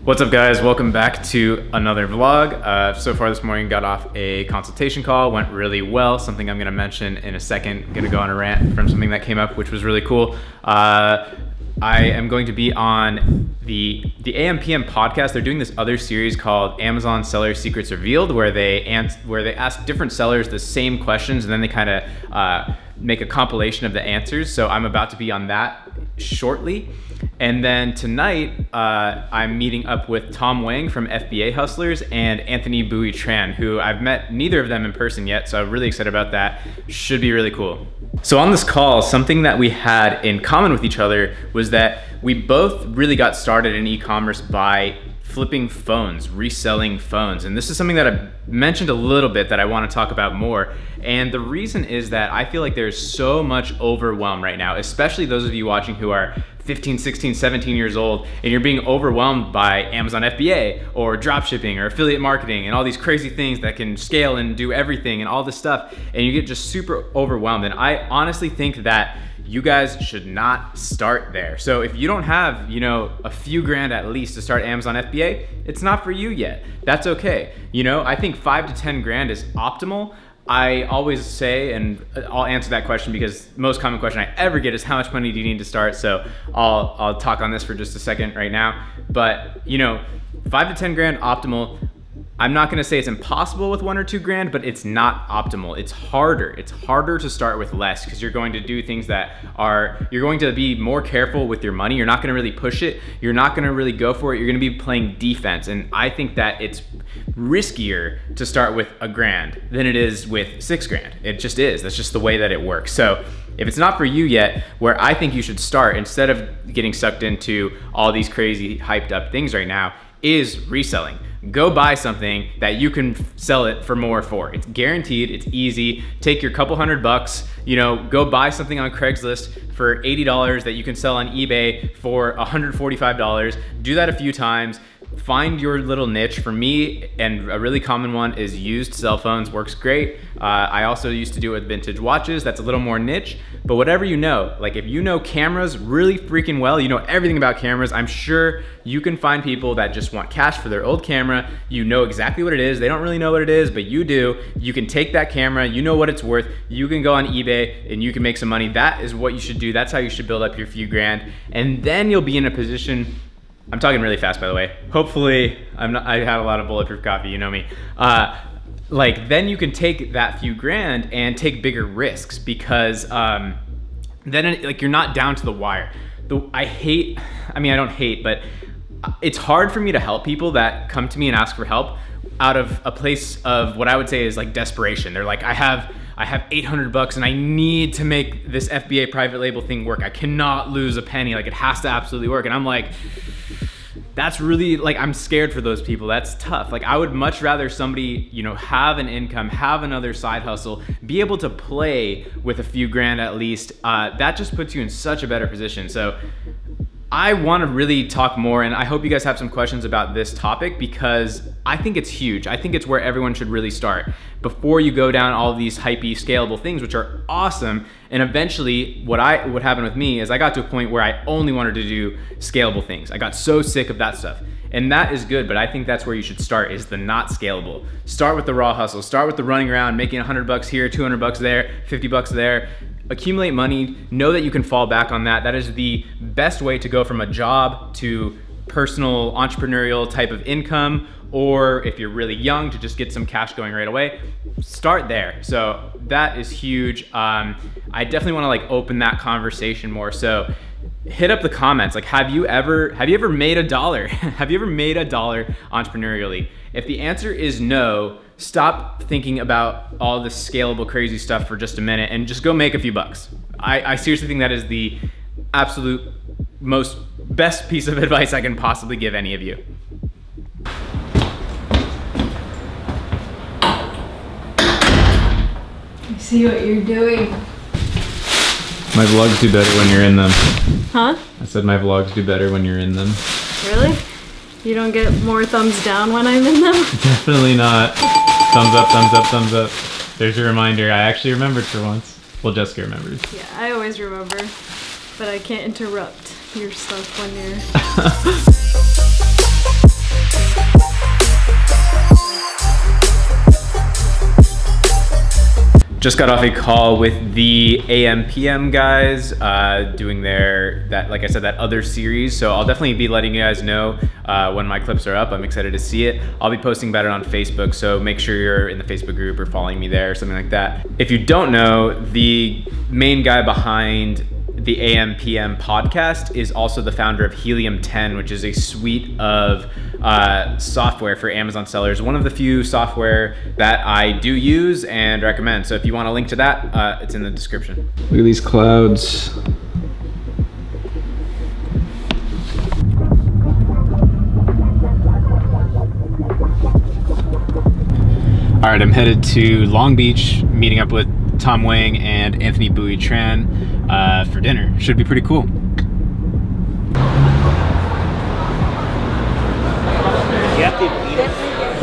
What's up guys, welcome back to another vlog. So far this morning got off a consultation call, went really well, something I'm gonna mention in a second. I'm gonna go on a rant from something that came up which was really cool. I am going to be on the AM/PM podcast. They're doing this other series called Amazon Seller Secrets Revealed where they ask different sellers the same questions and then they kind of make a compilation of the answers. So I'm about to be on that shortly. And then tonight, I'm meeting up with Tom Wang from FBA Hustlers and Anthony Bui-Tran, who I've met neither of them in person yet, so I'm really excited about that. Should be really cool. So on this call, something that we had in common with each other was that we both really got started in e-commerce by flipping phones, reselling phones. And this is something that I've mentioned a little bit that I want to talk about more. And the reason is that I feel like there's so much overwhelm right now, especially those of you watching who are 15, 16, 17 years old, and you're being overwhelmed by Amazon FBA or dropshipping or affiliate marketing and all these crazy things that can scale and do everything and all this stuff, and you get just super overwhelmed. And I honestly think that you guys should not start there. So if you don't have, a few grand at least to start Amazon FBA, it's not for you yet. That's okay. I think 5 to 10 grand is optimal. I always say, and I'll answer that question because the most common question I ever get is how much money do you need to start? So I'll talk on this for just a second right now. But 5 to 10 grand optimal. I'm not gonna say it's impossible with 1 or 2 grand, but it's not optimal. It's harder. It's harder to start with less because you're going to do things you're going to be more careful with your money. You're not gonna really push it. You're not gonna really go for it. You're gonna be playing defense. And I think that it's riskier to start with $1 grand than it is with 6 grand. It just is. That's just the way that it works. So if it's not for you yet, where I think you should start instead of getting sucked into all these crazy hyped up things right now is reselling. Go buy something that you can sell it for more for. It's guaranteed, it's easy. Take your couple $100, go buy something on Craigslist for $80 that you can sell on eBay for $145. Do that a few times. Find your little niche. For me, and a really common one is used cell phones, works great. I also used to do it with vintage watches. That's a little more niche, but whatever like if you know cameras really freaking well, you know everything about cameras, I'm sure you can find people that just want cash for their old camera. You know exactly what it is. They don't really know what it is, but you do. You can take that camera, you know what it's worth. You can go on eBay and you can make some money. That is what you should do. That's how you should build up your few grand. And then you'll be in a position. I'm talking really fast, by the way. Hopefully, I had a lot of bulletproof coffee, you know me. Then you can take that few grand and take bigger risks because then you're not down to the wire. I don't hate, but it's hard for me to help people that come to me and ask for help out of a place of what I would say is like desperation. They're like, I have $800 and I need to make this FBA private label thing work. I cannot lose a penny. Like it has to absolutely work. And I'm like, that's really I'm scared for those people. That's tough. I would much rather somebody, have an income, have another side hustle, be able to play with a few grand at least. That just puts you in such a better position. So I want to really talk more, and I hope you guys have some questions about this topic because I think it's huge. I think it's where everyone should really start before you go down all of these hypey scalable things, which are awesome. And eventually what happened with me is I got to a point where I only wanted to do scalable things. I got so sick of that stuff. And that is good, but I think that's where you should start, is the not scalable. Start with the raw hustle. Start with the running around, making $100 here, $200 there, $50 there. Accumulate money, know that you can fall back on that. That is the best way to go from a job to personal entrepreneurial type of income, or if you're really young, to just get some cash going right away. Start there. So that is huge. I definitely want to open that conversation more. So hit up the comments. Have you ever made $1? Have you ever made $1 entrepreneurially? If the answer is no, stop thinking about all this scalable crazy stuff for just a minute and just go make a few bucks. I seriously think that is the absolute best piece of advice I can possibly give any of you. I see what you're doing. My vlogs do better when you're in them. Huh? I said my vlogs do better when you're in them. Really? You don't get more thumbs down when I'm in them? Definitely not. Thumbs up, thumbs up, thumbs up. There's your reminder. I actually remembered for once. Well, Jessica remembers. Yeah, I always remember, but I can't interrupt your stuff when you're... Just got off a call with the AM/PM guys doing like I said, that other series. So I'll definitely be letting you guys know when my clips are up. I'm excited to see it. I'll be posting about it on Facebook, so make sure you're in the Facebook group or following me there or something like that. If you don't know, the main guy behind the AM/PM podcast is also the founder of Helium 10, which is a suite of software for Amazon sellers. One of the few software that I do use and recommend. So if you want a link to that, it's in the description. Look at these clouds. All right, I'm headed to Long Beach, meeting up with Tom Wang and Anthony Bui-Tran for dinner. Should be pretty cool.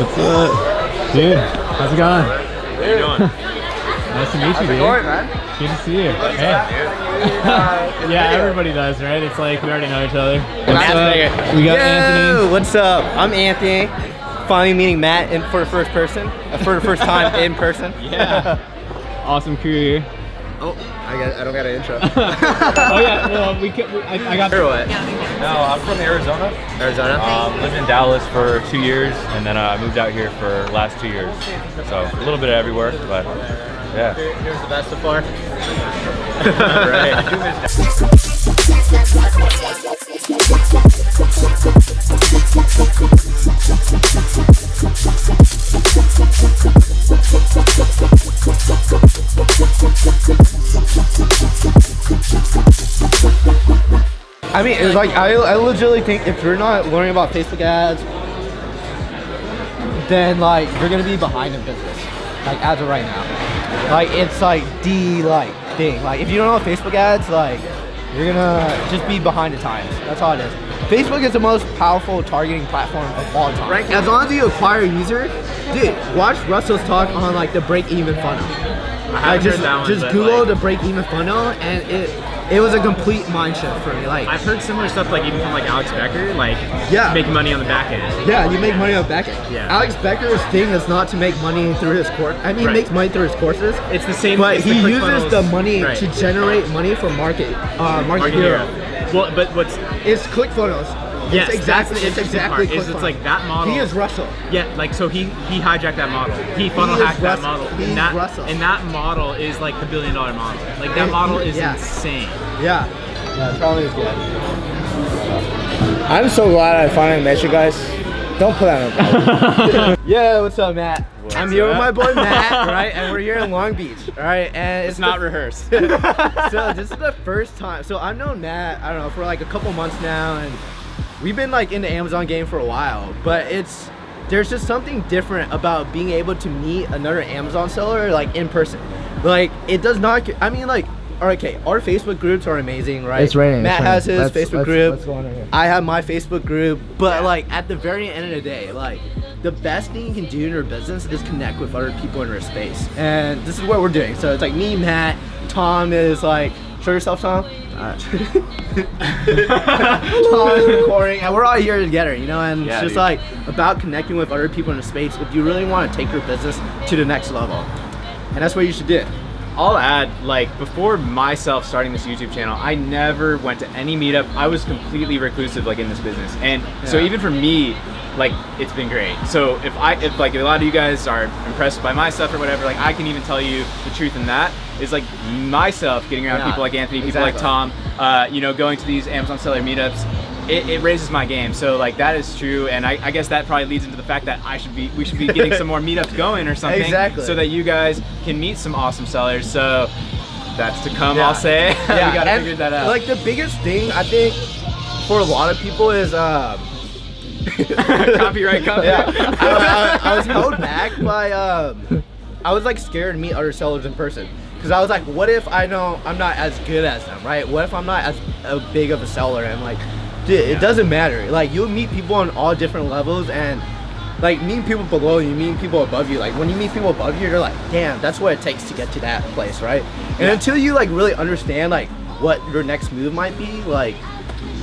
What's up? Dude, how's it going? How you doing? Nice to meet you, dude. Going, man? Good to see you. Hey. Yeah, everybody does, right? It's like we already know each other. What's up? We got Anthony. What's up? I'm Anthony. Finally meeting Matt for the first time in person. Yeah. Awesome crew here. Oh, I don't got an intro. Oh yeah, well I got or what? No, I'm from Arizona. Lived in Dallas for 2 years, and then I moved out here for the last 2 years. So a little bit of everywhere, but yeah. Here's the best so far. I mean, it's like I legitimately think if you're not learning about Facebook ads, then like you're gonna be behind in business. Like as of right now, like it's like the thing. Like if you don't know Facebook ads, like you're gonna just be behind the times. That's all it is. Facebook is the most powerful targeting platform of all time. Right? As long as you acquire a user, dude, watch Russell's talk on like the break-even funnel. Just Google the break-even funnel, and it was a complete mind shift for me. Like I've heard similar stuff, like even from like Alex Becker, like making money on the back end. Yeah, you make money on the back end. Yeah. Alex Becker's thing is not to make money through his course. I mean, he makes money through his courses. It's the same, but he uses the money to generate money for market hero. Well, but it's ClickFunnels. Yes, it's exactly it's like that model. He is Russell. Yeah, like so he hijacked that model. He funnel hacked that model. He's Russell. And that model is like the $1 billion model. Like that model is insane. Yeah, it probably is good. I'm so glad I finally met you guys. Don't put that on. Yeah, what's up, Matt? I'm here with my boy Matt, right? And we're here in Long Beach, all right? And it's not rehearsed. So this is the first time. So I've known Matt, I don't know, for like a couple months now, and we've been like in the Amazon game for a while, but there's just something different about being able to meet another Amazon seller like in person. Like it does not, I mean like, okay, our Facebook groups are amazing, right? It's raining. Matt has his Facebook group. Let's go on right here. I have my Facebook group, but like at the very end of the day, like the best thing you can do in your business is connect with other people in your space. And this is what we're doing. So it's like me, Matt, Tom is like, show yourself, Tom. Tom is recording, and we're all here together, you know, and it's just like about connecting with other people in the space if you really want to take your business to the next level. And that's what you should do. I'll add, like, before myself starting this YouTube channel, I never went to any meetup. I was completely reclusive, like, in this business. And so even for me, like, it's been great. So if like a lot of you guys are impressed by my stuff or whatever, like, I can even tell you the truth in that is like myself getting around people like Anthony, people like Tom, you know, going to these Amazon seller meetups. It raises my game, so like that is true, and I guess that probably leads into the fact that we should be getting some more meetups going or something, so that you guys can meet some awesome sellers. So that's to come, I'll say. We gotta figure that out. Like the biggest thing I think for a lot of people is copyright. I was held back by I was like scared to meet other sellers in person. Because I was like, what if I'm not as good as them, right? What if I'm not as big of a seller? And like, dude, it doesn't matter. Like, you'll meet people on all different levels, and like meeting people below you, meeting people above you. Like when you meet people above you, you're like, damn, that's what it takes to get to that place, right? And until you like really understand like what your next move might be, like,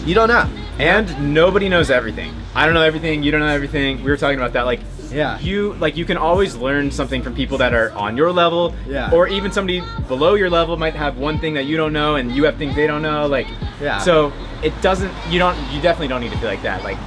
you don't know. And nobody knows everything. I don't know everything, you don't know everything. We were talking about that. Like, Yeah. you can always learn something from people that are on your level. Yeah. Or even somebody below your level might have one thing that you don't know, and you have things they don't know. Like, yeah. So it doesn't. You definitely don't need to feel like that. Like,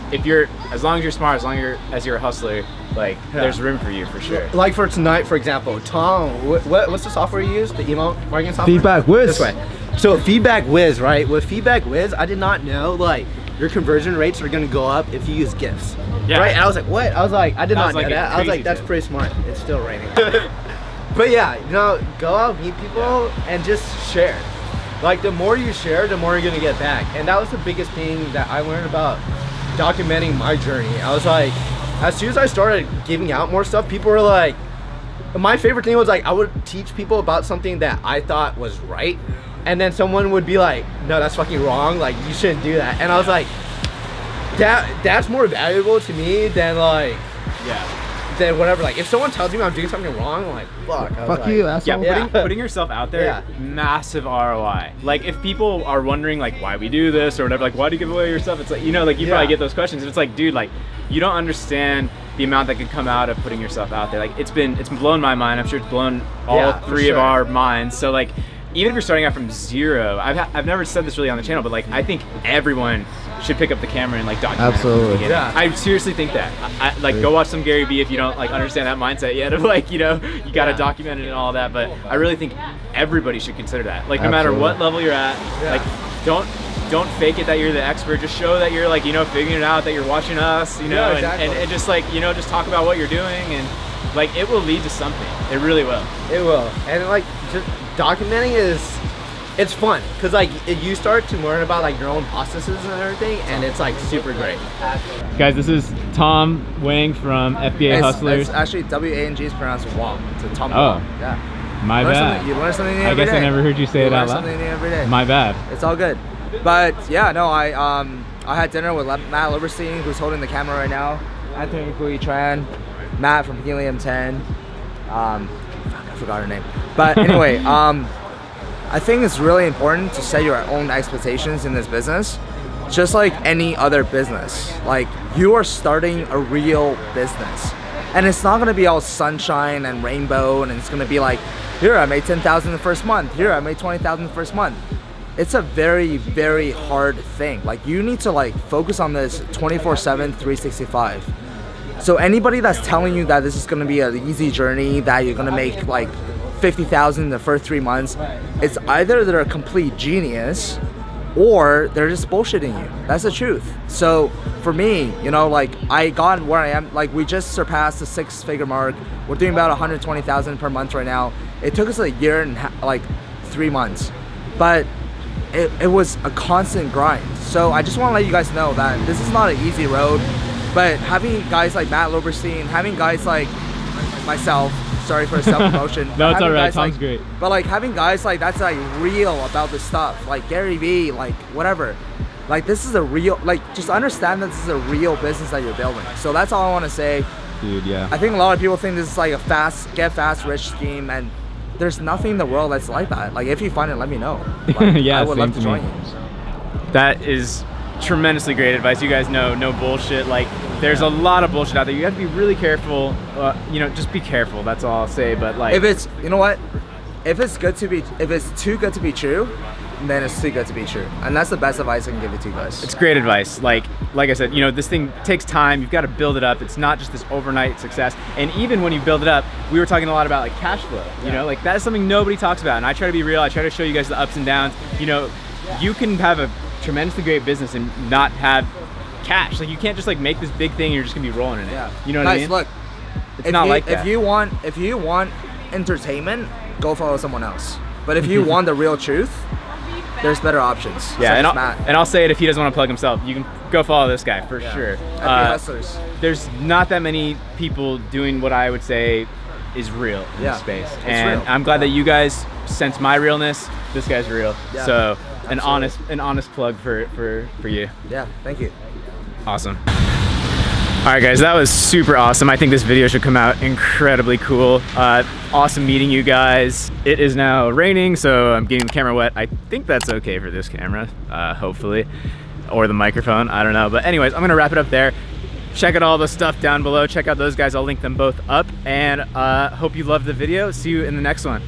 as long as you're smart, as you're a hustler, like, there's room for you for sure. Like for tonight, for example, Tom, what's the software you use? The email marketing software? Feedback Whiz. This way. So Feedback Whiz, right? With Feedback Whiz, I did not know like your conversion rates are gonna go up if you use GIFs. Yeah. Right? And I was like, what? I was like, I did not know like that. I was like, that's pretty smart. It's still raining. But yeah, you know, go out, meet people, and just share. Like, the more you share, the more you're gonna get back. And that was the biggest thing that I learned about documenting my journey. I was like, as soon as I started giving out more stuff, people were like, my favorite thing was like, I would teach people about something that I thought was right. And then someone would be like, no, that's fucking wrong. Like, you shouldn't do that. And I was like, that's more valuable to me than like, than whatever. Like, if someone tells me I'm doing something wrong, I'm like, fuck. Fuck you, asshole. Yeah, putting yourself out there, massive ROI. Like, if people are wondering like why we do this or whatever, like why do you give away your stuff? It's like, you know, like you probably get those questions. It's like, dude, like you don't understand the amount that could come out of putting yourself out there. Like, it's blown my mind. I'm sure it's blown all three of our minds. So like, even if you're starting out from zero, I've never said this really on the channel, but like I think everyone should pick up the camera and like document. Absolutely. Yeah. I seriously think that. I like go watch some Gary Vee if you don't like understand that mindset yet of like, you know, you gotta document it and all that. But I really think everybody should consider that. Like, no matter what level you're at, like don't fake it that you're the expert. Just show that you're like, you know, figuring it out, that you're watching us, you know, and just like, you know, just talk about what you're doing, and like it will lead to something. It really will. It will. And like just documenting it's fun because like you start to learn about like your own processes and everything, and it's like super great. Guys, this is Tom Wang from FBA Hustlers. It's actually W-A-N-G is pronounced Wang. It's a Tom Wang. Yeah. My bad. You learn something new every day. I guess I never heard you say it out loud. Something new every day. My bad. It's all good. But yeah, no, I had dinner with Matt Loberstein, who's holding the camera right now. Anthony Bui-Tran, Matt from Helium 10. I forgot her name. But anyway, I think it's really important to set your own expectations in this business. Just like any other business, like you are starting a real business, and it's not gonna be all sunshine and rainbow, and it's gonna be like, here I made 10,000 the first month, here I made 20,000 the first month. It's a very, very hard thing. Like, you need to like focus on this 24/7, 365. So anybody that's telling you that this is gonna be an easy journey, that you're gonna make like 50,000 in the first 3 months, it's either they're a complete genius or they're just bullshitting you. That's the truth. So for me, you know, like I got where I am, like we just surpassed the 6-figure mark. We're doing about 120,000 per month right now. It took us a year and like 3 months, but it was a constant grind. So I just want to let you guys know that this is not an easy road, but having guys like Matt Loberstein, having guys like myself, sorry for self-promotion. No, it's alright, Tom's great. But like having guys like that's like real about this stuff, like Gary Vee, like whatever. Like this is a real, like just understand that this is a real business that you're building. So that's all I want to say. Dude, yeah. I think a lot of people think this is like a get fast rich scheme, and there's nothing in the world that's like that. Like if you find it, let me know. Like, yeah, I would love to join you. That is tremendously great advice. You guys know, no bullshit. Like there's a lot of bullshit out there. You have to be really careful. You know, just be careful. That's all I'll say. But like, if it's, you know what, if it's too good to be true, then it's too good to be true. And that's the best advice I can give it to you guys. It's great advice. Like I said, you know, this thing takes time. You've got to build it up. It's not just this overnight success. And even when you build it up, we were talking a lot about like cash flow. You know, like that's something nobody talks about. And I try to be real. I try to show you guys the ups and downs. You know, you can have a tremendously great business and not have cash. Like you can't just like make this big thing and you're just gonna be rolling in it. Yeah. You know what I mean? Look, it's not like that. If you want entertainment, go follow someone else. But if you want the real truth, there's better options. Yeah, and I'll say it if he doesn't want to plug himself. You can go follow this guy for sure. Hustlers. There's not that many people doing what I would say is real in this space. And real. I'm glad that you guys sense my realness. This guy's real. Yeah. So an honest plug for you. Yeah, thank you. Awesome. All right, guys, that was super awesome. I think this video should come out incredibly cool. Awesome meeting you guys. It is now raining, so I'm getting the camera wet. I think that's okay for this camera, hopefully, or the microphone, I don't know. But anyways, I'm gonna wrap it up there. check out all the stuff down below. Check out those guys. I'll link them both up. And hope you loved the video. See you in the next one.